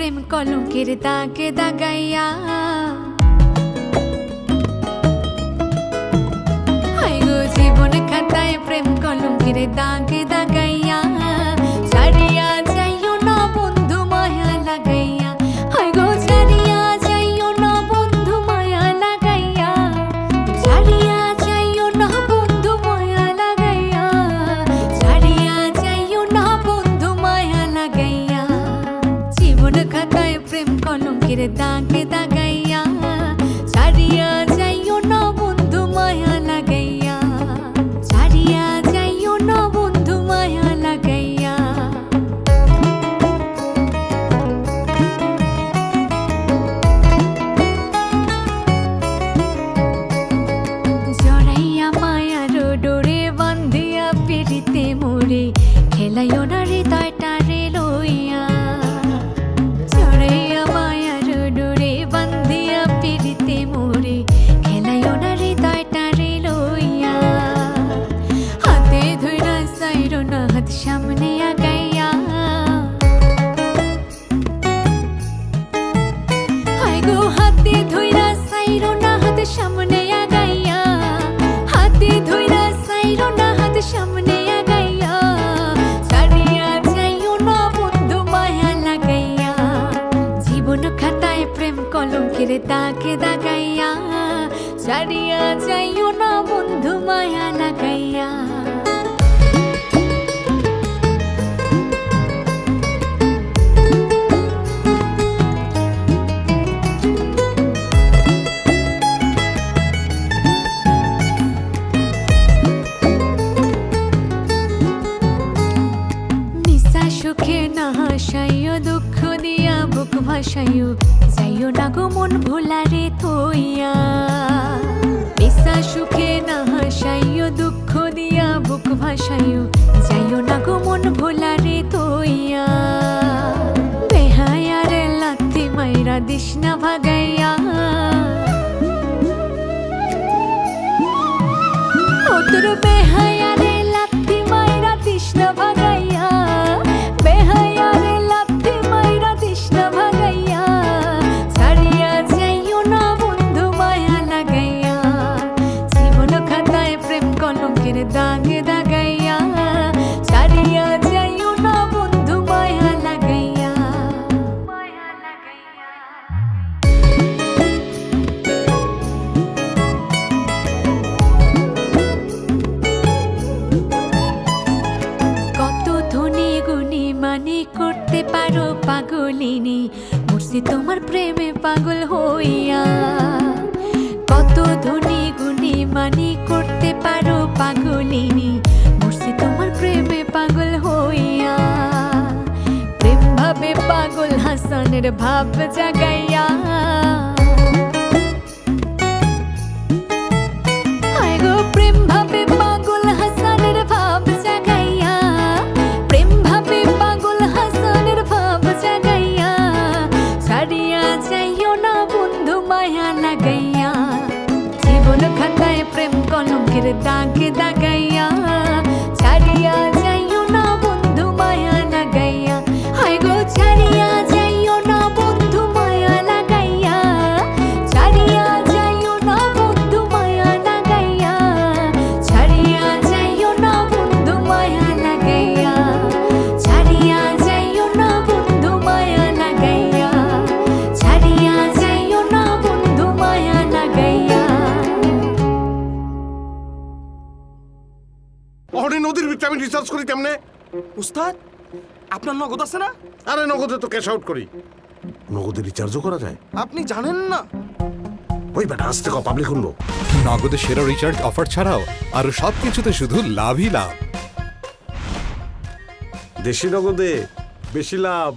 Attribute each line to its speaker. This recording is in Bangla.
Speaker 1: প্রেম কলঙ্কের দাগে দাগাইয়া, হায় গো জীবন খাতায় প্রেম কলঙ্কের দাগে দাগাইয়া, ছাড়িয়া যাইও না বন্ধু মায়া লাগাইয়া, হায় গো ছাড়িয়া যাইও না বন্ধু মায়া লাগাইয়া, ছাড়িয়া যাইও না বন্ধু মায়া লাগাইয়া, ছাড়িয়া যাইও না বন্ধু মায়া লাগাইয়া, জীবন খাতায় প্রেম কলঙ্কের দাগে দাগাইয়া, ছাড়িয়া যাইও না বন্ধু মায়া লাগাইয়া, ছাড়িয়া যাইও না বন্ধু মায়া লাগাইয়া। জড়াইয়া মায়ার ডোরে বান্ধিয়া পিড়িতে মোরে, খেলাইও না হৃদয়টারে লইয়া, জড়াইয়া মায়ার ডোরে বান্ধিয়া পিড়িতে মোরে, খেলাইও না হৃদয়টারে লইয়া, হাতে ধইরা সাইরো না হাত সামনে আগাইয়া, হায় গো হাতে ধইরা সাইরো না হাত সামনে আগাইয়া, হাতে ধইরা সাইরো না হাত সামনে আগাইয়া, ছাড়িয়া যাইও না বন্ধু মায়া লাগাইয়া, জীবন খাতায় প্রেম কলঙ্কের দাগে দাগাইয়া, ছাড়িয়া যাইও না বন্ধু মায়া লাগাইয়া। নিশা সুখে না হাসাইও, দুঃখ দিয়া বুক ভাসাইও, যাইও না গো মন ভোলারে থইয়া, নিশা সুখে না হাসাইও, দুঃখ দিয়া বুক ভাসাইও, যাইও না গো মন ভোলারে থইয়া, বেহায়ারে লাথি মাইরা দিস না ভাগাইয়া, ও তোর বেহায়ারে লাথি মাইরা দিস না ভাগাইয়া, বেহায়ারে লাথি মাইরা দিস না ভাগাইয়া, ছাড়িয়া যাইও না বন্ধু মায়া লাগাইয়া, জীবন খাতায় প্রেম কলঙ্কের দাগে দাগাইয়া, ছাড়িয়া যাইও না বন্ধু মায়া লাগাইয়া, মায়া লাগাইয়া। কত ধনী গুণী মানে করতে পারো পাগলিনী, মরছি তোমার প্রেমে পাগল হইয়া, কত ধনী গুণী মানে করতে পারো পাগলিনী, মরছি তোমার প্রেমে পাগল হইয়া, প্রেম ভাবে পাগল হাসানের ভাব জাগাইয়া, হায় গো প্রেম ভাবে পাগল হাসানের ভাব জাগাইয়া, প্রেম ভাবে পাগল হাসানের ভাব জাগাইয়া, ছাড়িয়া যাইও না বন্ধু মায়া লাগাইয়া, জীবন খাতায় প্রেম কলঙ্কের দাগে দাগাইয়া, ছাড়িয়া যাইও না বন্ধু মায়া লাগাইয়া, হায় গো ছাড়িয়া যাইও না বন্ধু মায়া লাগাইয়া, ছাড়িয়া যাইও না বন্ধু মায়া লাগাইয়া, ছাড়িয়া যাইও না বন্ধু মায়া লাগাইয়া, ছাড়িয়া যাইও না বন্ধু মায়া লাগাইয়া, ছাড়িয়া যাইও না বন্ধু মায়া লাগাইয়া।
Speaker 2: অহনি নদীর ভিতরে আমি রিসার্চ করি কেমনে?
Speaker 3: উস্তাদ আপনার নগদ আছে না?
Speaker 2: আরে নগদে তো ক্যাশ আউট করি, নগদে রিচার্জও করা যায়।
Speaker 3: আপনি জানেন না?
Speaker 2: ওই বেটা আসতে কও, পাবলিক শুনবো।
Speaker 4: নগদে সেরা রিচার্জ অফার ছাড়াও আরো সবকিছুতে শুধু লাভই লাভ।
Speaker 2: দেশি নগদে বেশি লাভ।